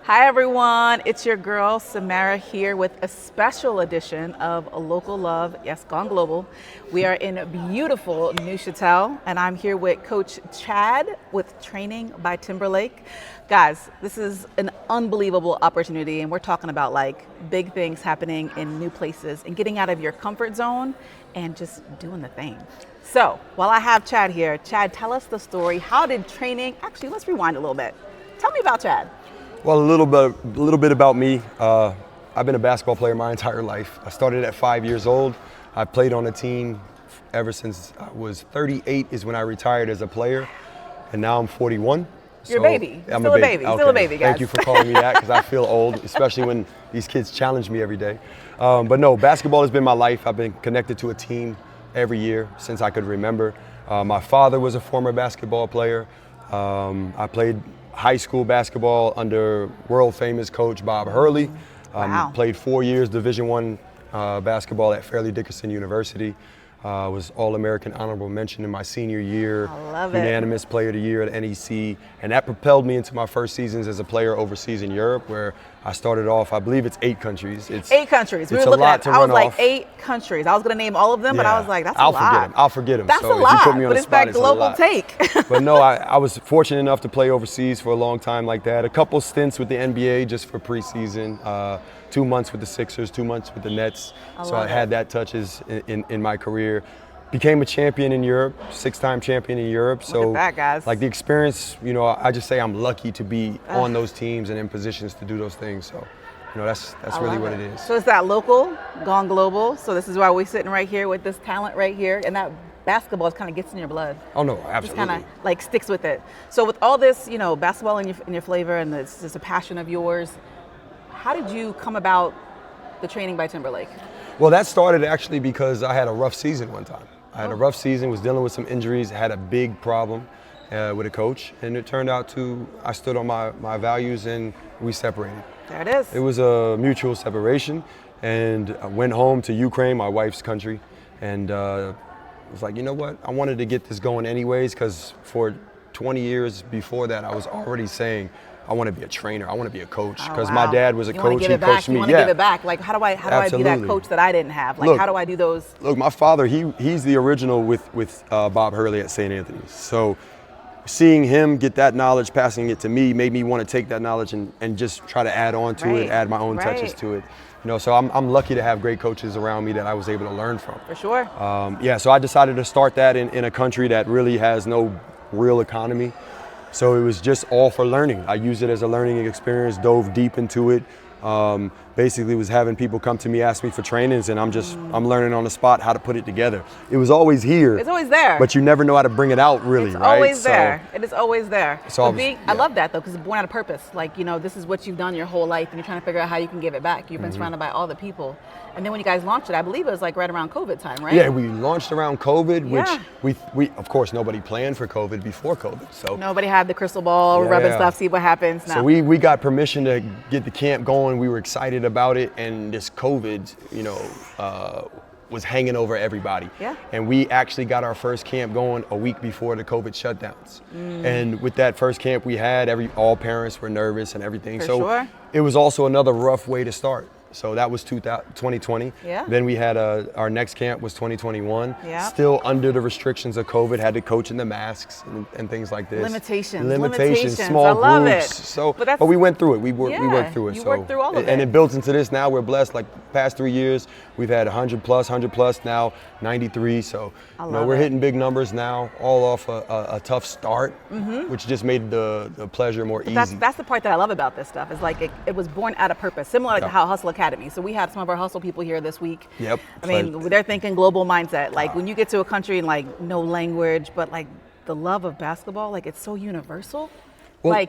Hi everyone, it's your girl Samara here with a special edition of Local Love, yes, Gone Global. We are in beautiful Neuchâtel and I'm here with Coach Chad with Training by Timberlake. Guys, this is an unbelievable opportunity and we're talking about like big things happening in new places and getting out of your comfort zone and just doing the thing. So while I have Chad here, Chad, tell us the story. How did training, actually let's rewind a little bit. Tell me about Chad. Well, a little bit about me. I've been a basketball player my entire life. I started at 5 years old. I've played on a team ever since I was 38 is when I retired as a player, and now I'm 41. You're a baby. You're still a baby. You're still a baby, guys. Thank you for calling me that because I feel old, especially when these kids challenge me every day. But no, basketball has been my life. I've been connected to a team every year since I could remember. My father was a former basketball player. I played high school basketball under world famous coach Bob Hurley. Wow. Played 4 years Division I basketball at Fairleigh Dickinson University. Was All-American honorable mention in my senior year. I love it. Unanimous player of the year at NEC. And that propelled me into my first seasons as a player overseas in Europe, where I started off, I believe it's 8 countries. It's 8 countries. We it's were a looking lot at, to I was run like off. 8 countries. I was going to name all of them, but I was like, that's a lot. I'll forget them. That's So a if lot, you put me on but the it's spot, that it's a global lot. take. But no, I was fortunate enough to play overseas for a long time like that. A couple stints with the NBA just for preseason. 2 months with the Sixers, 2 months with the Nets. So I had that touches in my career. Became a champion in Europe, 6-time champion in Europe. So Look at that, guys. like the experience, I just say I'm lucky to be on those teams and in positions to do those things. So, that's really what it is. So it's that local, gone global. So this is why we're sitting right here with this talent right here. And that basketball kind of gets in your blood. Oh no, Just absolutely. kind of like sticks with it. So with all this, basketball in your flavor and it's just a passion of yours, how did you come about the Training by Timberlake? Well, that started actually because I had a rough season one time. I had a rough season, was dealing with some injuries, had a big problem with a coach, and it turned out I stood on my values and we separated. There it is. It was a mutual separation, and I went home to Ukraine, my wife's country, and was like, you know what? I wanted to get this going anyways, because for 20 years before that, I was already saying, I want to be a trainer. I want to be a coach because my dad was a coach. He coached me. You want to give it back. Like, how do I be that coach that I didn't have? Like, how do I do those? Look, my father, he's the original with Bob Hurley at St. Anthony's. So seeing him get that knowledge, passing it to me, made me want to take that knowledge and just try to add on to it, add my own touches to it. So I'm lucky to have great coaches around me that I was able to learn from. For sure. So I decided to start that in a country that really has no real economy. So it was just all for learning. I used it as a learning experience, dove deep into it. Basically was having people come to me, ask me for trainings, and I'm learning on the spot how to put it together. It was always here. It's always there. But you never know how to bring it out really, it's right? Always there. It is always there. So I love that though, because it's born out of purpose. Like, this is what you've done your whole life and you're trying to figure out how you can give it back. You've been surrounded by all the people. And then when you guys launched it, I believe it was like right around COVID time, right? Yeah, we launched around COVID, which we of course nobody planned for COVID before COVID. So nobody had the crystal ball, rubbing stuff, see what happens. No. So we got permission to get the camp going. We were excited about it, and this COVID, was hanging over everybody. Yeah. And we actually got our first camp going a week before the COVID shutdowns. And with that first camp we had, all parents were nervous and everything. Sure. It was also another rough way to start. So that was 2020. Yeah. Then we had our next camp was 2021. Yeah. Still under the restrictions of COVID, had to coach in the masks and things like this. Limitations. Small I love groups. it. So, but we went through it. We worked through it. You worked through all of it. And it built into this. Now we're blessed. Like past 3 years, we've had 100 plus now 93. So we're hitting big numbers now, all off a tough start, which just made the pleasure more easy. That's the part that I love about this stuff. Is like it was born out of purpose, similar to how Hustle Academy. So we had some of our hustle people here this week. Yep. I mean, they're thinking global mindset. Like when you get to a country and like no language, but like the love of basketball, like it's so universal. Well,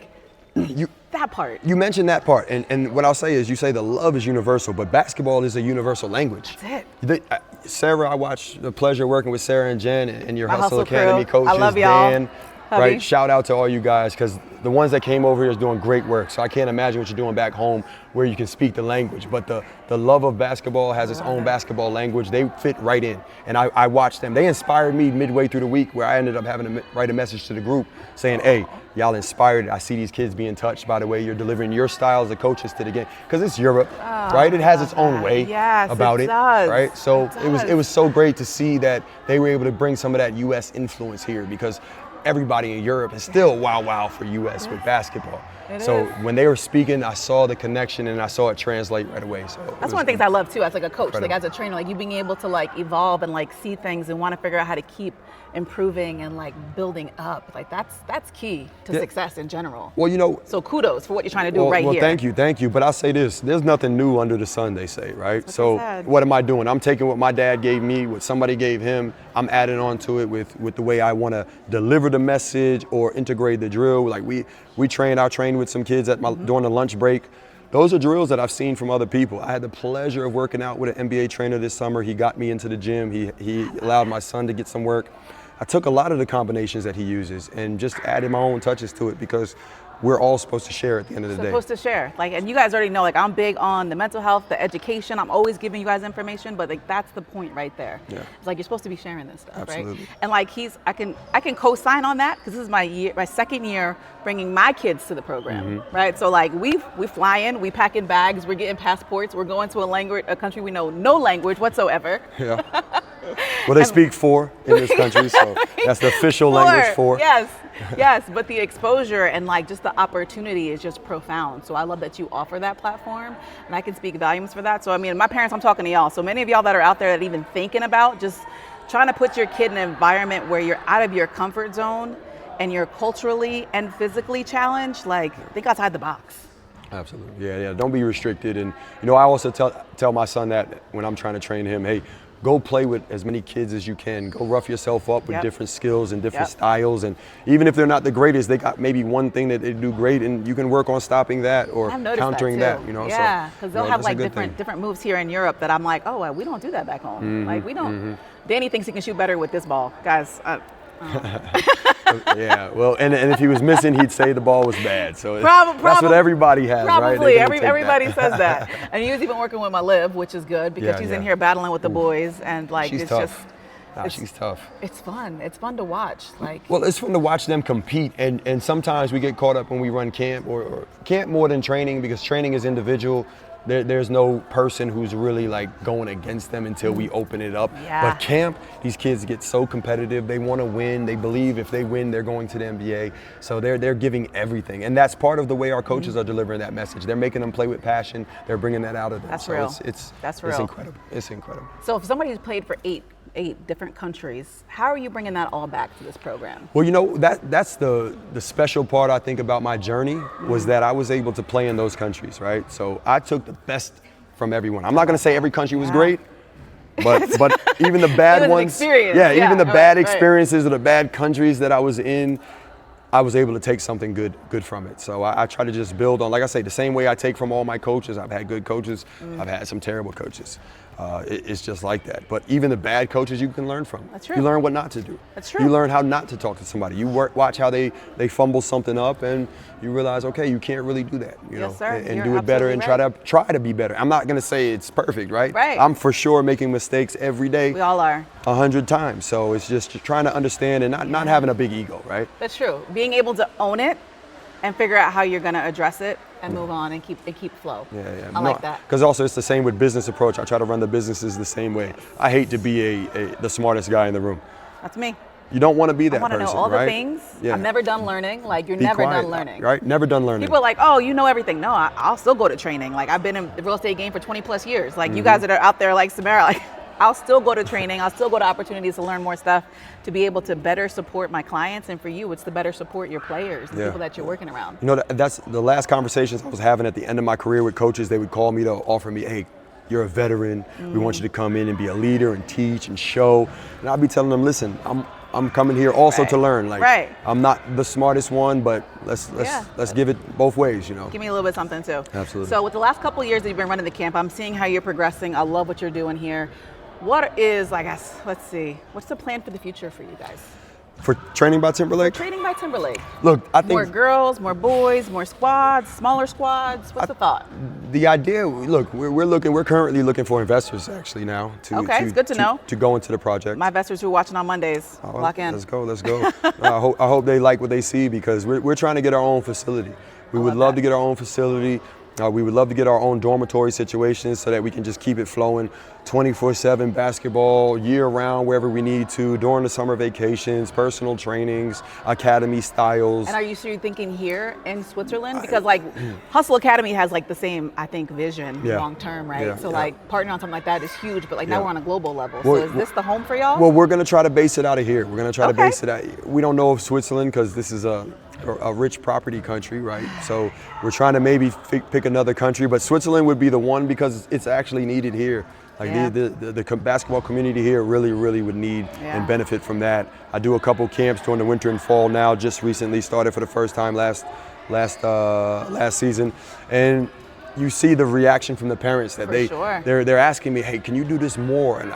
that part. You mentioned that part, and what I'll say is you say the love is universal, but basketball is a universal language. That's it. Sarah, I watch the pleasure working with Sarah and Jen and your My Hustle Hustle Academy crew. coaches, I love y'all. Dan. right? Shout out to all you guys, because the ones that came over here is doing great work. So I can't imagine what you're doing back home where you can speak the language. But the love of basketball has its own basketball language. They fit right in. And I watched them. They inspired me midway through the week, where I ended up having to write a message to the group saying, hey, y'all inspired. I see these kids being touched by the way you're delivering your style as a coaches to the game. Because it's Europe, right? It has its own way about it, right? So it was so great to see that they were able to bring some of that U.S. influence here, because everybody in Europe is still wow for U.S. with basketball. When they were speaking, I saw the connection and I saw it translate right away. So that's one of the things I love too, as like a coach, like as a trainer, like you being able to like evolve and like see things and want to figure out how to keep improving and like building up. Like that's key to success in general. Well, you know. So kudos for what you're trying to do right here. Well, thank you. But I'll say this: there's nothing new under the sun, they say, right? So what am I doing? I'm taking what my dad gave me, what somebody gave him. I'm adding on to it with the way I want to deliver the message or integrate the drill. Like I trained with some kids during the lunch break. Those are drills that I've seen from other people. I had the pleasure of working out with an NBA trainer this summer. He got me into the gym. He allowed my son to get some work. I took a lot of the combinations that he uses and just added my own touches to it, because we're all supposed to share at the end of the day. Supposed to share. Like, and you guys already know, like, I'm big on the mental health, the education. I'm always giving you guys information, but like that's the point right there. Yeah. It's like you're supposed to be sharing this stuff, Absolutely. Right? And like I can co-sign on that, because this is my second year bringing my kids to the program, right? So like we fly in, we pack in bags, we're getting passports, we're going to a country we know no language whatsoever. Yeah. Well, they speak 4 in this country, so that's the official language 4. Yes, but the exposure and like just the opportunity is just profound. So I love that you offer that platform, and I can speak volumes for that. So I mean, my parents, I'm talking to y'all. So many of y'all that are out there that are even thinking about just trying to put your kid in an environment where you're out of your comfort zone and you're culturally and physically challenged, like think outside the box. Absolutely, yeah. Don't be restricted. And you know, I also tell my son that when I'm trying to train him, hey, go play with as many kids as you can. Go rough yourself up with different skills and different styles. And even if they're not the greatest, they got maybe one thing that they do great, and you can work on stopping that or countering that. You know, yeah, because they'll have like different moves here in Europe that I'm like, oh, well, we don't do that back home. Like we don't. Danny thinks he can shoot better with this ball, guys. Yeah, well, and if he was missing, he'd say the ball was bad. So that's what everybody has, right? Probably, everybody says that. And he was even working with my Liv, which is good, because she's in here battling with the boys, and like she's tough. She's tough. It's fun. It's fun to watch. Well, it's fun to watch them compete, and sometimes we get caught up when we run camp or camp more than training, because training is individual. There's no person who's really like going against them until we open it up. Yeah. But camp, these kids get so competitive. They want to win. They believe if they win, they're going to the NBA. So they're giving everything, and that's part of the way our coaches are delivering that message. They're making them play with passion. They're bringing that out of them. That's real. That's real. It's incredible. It's incredible. So if somebody who's played for eight different countries, how are you bringing that all back to this program? Well, you know, that's the special part I think about my journey, was that I was able to play in those countries, right? So I took the best from everyone. I'm not going to say every country was great, but even the bad ones, even the bad experiences or the bad countries that I was in, I was able to take something good from it. So I try to just build on, like I say, the same way I take from all my coaches. I've had good coaches, I've had some terrible coaches. It's just like that. But even the bad coaches you can learn from. That's true. You learn what not to do. That's true. You learn how not to talk to somebody. You watch how they fumble something up, and you realize, okay, you can't really do that. You know, and do it better, and try to be better. I'm not gonna say it's perfect, right? Right. I'm for sure making mistakes every day. We all are. 100 times. So it's just trying to understand and not having a big ego, right? That's true. Being able to own it and figure out how you're gonna address it and move on and keep flow. Yeah. I like that. Because also it's the same with business approach. I try to run the businesses the same way. I hate to be the smartest guy in the room. That's me. You don't want to be that person, I want to know all right? the things. Yeah. I'm never done learning. Like you're Be never quiet, done learning. Right? Never done learning. People are like, oh, you know everything. No, I'll still go to training. Like I've been in the real estate game for 20 plus years. Like you guys that are out there like Samara, like I'll still go to training. I'll still go to opportunities to learn more stuff to be able to better support my clients. And for you, it's to better support your players, the people that you're working around. You know, that's the last conversations I was having at the end of my career with coaches. They would call me to offer me, hey, you're a veteran. We want you to come in and be a leader and teach and show. And I'll be telling them, listen, I'm coming here also to learn. Like I'm not the smartest one, but let's give it both ways, you know. Give me a little bit of something too. Absolutely. So with the last couple of years that you've been running the camp, I'm seeing how you're progressing. I love what you're doing here. What is, I guess, let's see, what's the plan for the future for you guys? For Training by Timberlake? Training by Timberlake. Look, I think More girls, more boys, more squads, smaller squads. What's the thought? the idea, look, we're currently looking for investors actually now Okay, it's good to know. to go into the project. My investors who are watching on Mondays, lock in. Let's go. I hope they like what they see, because we're trying to get our own facility. We would love to get our own facility. We would love to get our own dormitory situations so that we can just keep it flowing 24/7 basketball year-round wherever we need to, during the summer vacations, personal trainings, academy styles. And are you thinking here in Switzerland? Because like Hustle Academy has like the same, I think, vision long term, right? Yeah, so yeah. like partnering on something like that is huge, but like now we're on a global level. Well, so is this the home for y'all? Well, we're going to try to base it out of here. We're going to try to Okay. base it out. We don't know of Switzerland because this is a rich property country, right? So we're trying to maybe pick another country, but Switzerland would be the one because it's actually needed here. Like the basketball community here really would need and benefit from that. I do a couple camps during the winter and fall now. Just recently started for the first time last season, and you see the reaction from the parents that they're asking me, hey, can you do this more? And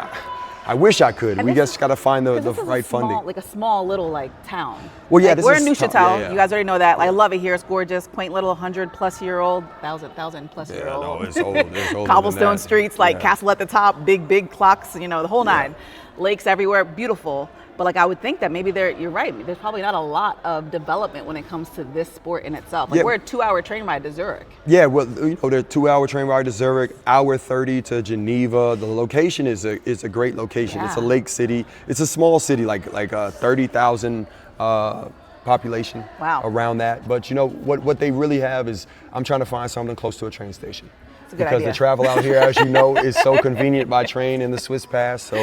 I wish I could. We just got to find the right funding. Like a small little like town. Well, yeah, like, we're in Neuchâtel. Yeah. You guys already know that. I love it here. It's gorgeous. Quaint little 100-plus-year-old, 1,000-plus-year-old. No, it's old. It's older Cobblestone than that. streets, like castle at the top, big clocks. You know, the whole nine. Lakes everywhere, beautiful. But like I would think that maybe you're right. There's probably not a lot of development when it comes to this sport in itself. Like we're a 2-hour train ride to Zurich. Yeah, well, you know, they're 2-hour train ride to Zurich, hour 30 to Geneva. The location is a great location. It's a lake city. It's a small city, like 30,000 population around that. But you know what they really have is, I'm trying to find something close to a train station. Because the travel out here, as you know, is so convenient by train in the Swiss Pass. So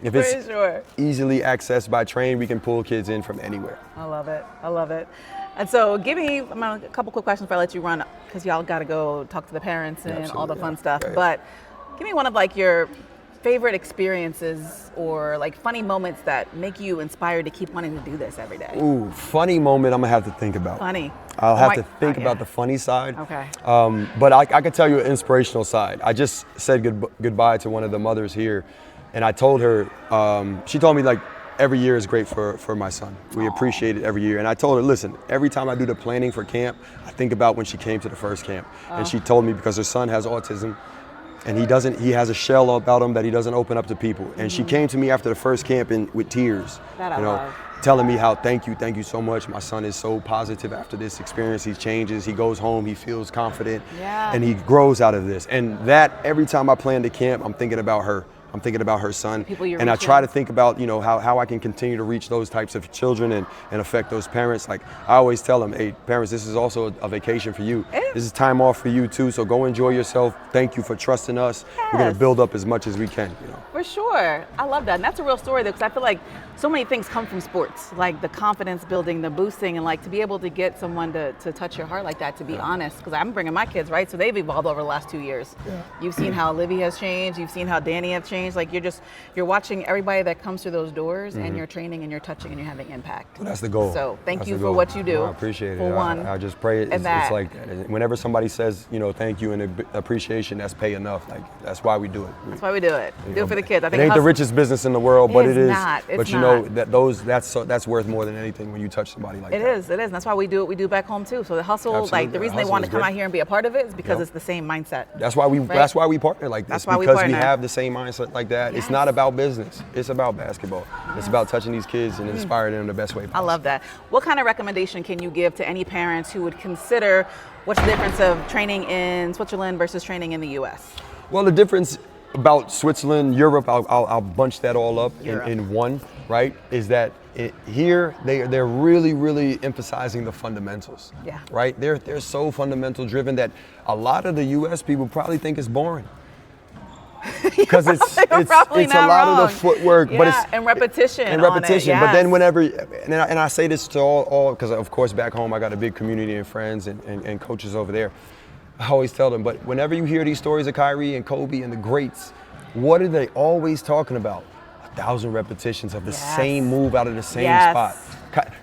if it's easily accessed by train, we can pull kids in from anywhere. I love it. I love it. And so give me a couple quick questions before I let you run, because y'all got to go talk to the parents and all the fun stuff. Okay. But give me one of like your favorite experiences or like funny moments that make you inspired to keep wanting to do this every day. Ooh, funny moment I'm going to have to think about. Funny. I'll have to think about the funny side. Okay. But I can tell you an inspirational side. I just said goodbye to one of the mothers here, and I told her, she told me like every year is great for my son. We appreciate it every year. And I told her, listen, every time I do the planning for camp, I think about when she came to the first camp. And she told me, because her son has autism, and he has a shell about him that he doesn't open up to people. And she came to me after the first camp with tears, telling me how thank you so much. My son is so positive after this experience. He changes, he goes home, he feels confident, and he grows out of this. And that every time I plan the camp, I'm thinking about her. I'm thinking about her son, and I try to think about, you know, how I can continue to reach those types of children and affect those parents. Like I always tell them, hey, parents, this is also a vacation for you. This is time off for you too, so go enjoy yourself. Thank you for trusting us. We're gonna build up as much as we can, you know. For sure. I love that. And that's a real story though, because I feel like so many things come from sports, like the confidence building, the boosting, and like to be able to get someone to touch your heart like that, to be honest, because I'm bringing my kids, right? So they've evolved over the last 2 years. You've seen how Livy has changed. You've seen how Danny have changed. Like you're watching everybody that comes through those doors, and you're training and you're touching and you're having impact. Well, that's the goal. So thank you for what you do. I appreciate it. For one, I just pray it's like whenever somebody says, you know, thank you and appreciation, that's pay enough. Like that's why we do it. That's why we do it. Do it for the kids. I think it ain't the richest business in the world, but it is. But you know that's worth more than anything when you touch somebody like that. It is. And that's why we do what we do back home too. So the hustle, Absolutely. like the reason they want to come out here and be a part of it is because it's the same mindset. That's why we partner like this. That's why because we have the same mindset like that. Yes. It's not about business. It's about basketball. It's about touching these kids and inspiring them the best way possible. I love that. What kind of recommendation can you give to any parents who would consider what's the difference of training in Switzerland versus training in the U.S.? Well, the difference about Switzerland, Europe, I'll bunch that all up in one, right? Is that here they're really emphasizing the fundamentals. Right? They're so fundamental driven that a lot of the U.S. people probably think it's boring. Because it's a lot of the footwork, but it's and repetition. But then whenever, and I say this to all because of course back home I got a big community and friends and coaches over there. I always tell them, but whenever you hear these stories of Kyrie and Kobe and the greats, what are they always talking about? 1,000 repetitions of the same move out of the same spot.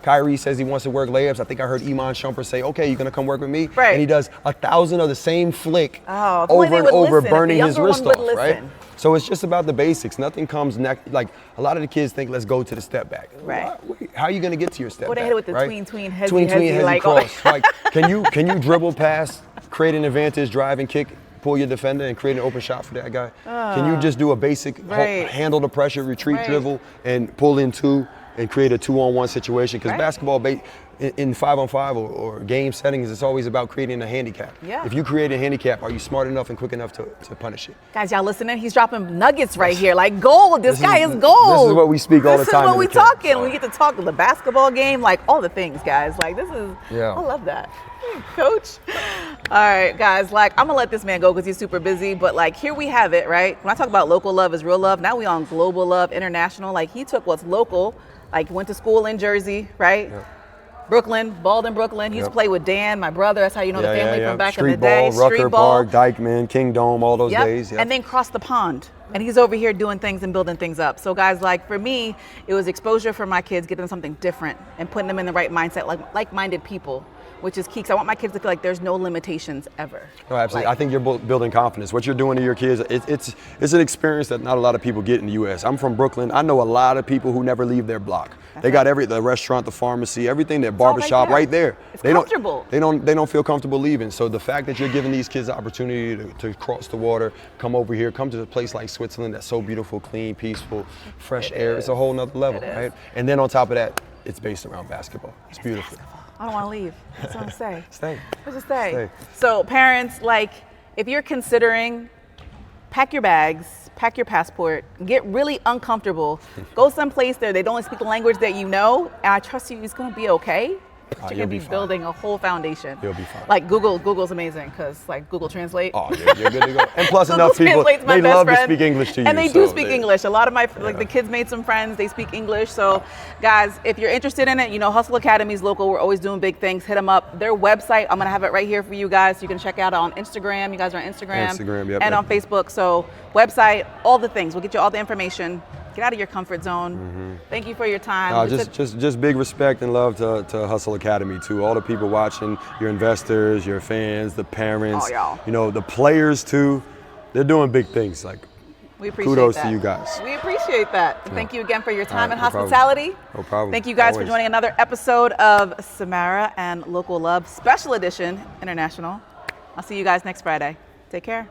Kyrie says he wants to work layups. I think I heard Iman Shumpert say, okay, you're going to come work with me? Right. And he does 1,000 of the same flick if over and only they would over, listen. If the burning his younger wrist one would off, right? listen. So it's just about the basics. Nothing comes next. Like a lot of the kids think, let's go to the step back. Right. Wait, how are you going to get to your step What back? they hit with the right? tween, hezzy, tween, hezzy, like, cross. Like, can you dribble past, create an advantage, drive and kick, pull your defender and create an open shot for that guy? Can you just do a basic handle the pressure, retreat, dribble, and pull in two and create a 2-on-1 situation? Because basketball, in 5-on-5 or game settings, it's always about creating a handicap. Yeah. If you create a handicap, are you smart enough and quick enough to punish it? Guys, y'all listening? He's dropping nuggets right here, like gold. This guy is gold. This is what we speak all the time. This is what we talking. We get to talk the basketball game, like all the things, guys. Like this is, I love that. Coach. All right, guys, like I'm gonna let this man go because he's super busy, but like here we have it, right? When I talk about local love is real love, now we on global love, international. Like he took what's local, like went to school in Jersey, right? Yep. Brooklyn, balled in Brooklyn. He used to play with Dan, my brother. That's how you know the family from back in the day. Rucker Park, Dykeman, King Dome, all those days. And then crossed the pond. And he's over here doing things and building things up. So guys, like for me, it was exposure for my kids, getting them something different and putting them in the right mindset, like-minded people, which is key. Because I want my kids to feel like there's no limitations ever. No, absolutely. I think you're building confidence. What you're doing to your kids, it's an experience that not a lot of people get in the U.S. I'm from Brooklyn. I know a lot of people who never leave their block. They got the restaurant, the pharmacy, everything, their barbershop right there. It's comfortable. They don't feel comfortable leaving. So the fact that you're giving these kids the opportunity to cross the water, come over here, come to a place like Switzerland that's so beautiful, clean, peaceful, fresh air. It's a whole nother level, right? And then on top of that, it's based around basketball. It's beautiful. I don't want to leave. That's what I'm saying. Stay. Let's just stay. So parents, like if you're considering, pack your bags, pack your passport, get really uncomfortable, go someplace there they don't speak the language that you know, and I trust you it's going to be okay. But you're going to be building a whole foundation. You'll be fine. Like Google's amazing because like Google Translate. Oh, you're good to go. And plus enough people, they love to speak English to you. And they do speak English. A lot of my, like the kids made some friends, they speak English. So guys, if you're interested in it, you know, Hustle Academy's local. We're always doing big things. Hit them up. Their website, I'm going to have it right here for you guys. So you can check out on Instagram. You guys are on Instagram. And on Facebook. So website, all the things. We'll get you all the information. Get out of your comfort zone. Thank you for your time. Just big respect and love to Hustle Academy too. All the people watching, your investors, your fans, the parents, you know, the players too. They're doing big things. Like, we appreciate kudos that. to you guys. We appreciate that. Thank you again for your time and hospitality. No problem. Thank you guys for joining another episode of Samara and Local Love Special Edition International. I'll see you guys next Friday. Take care.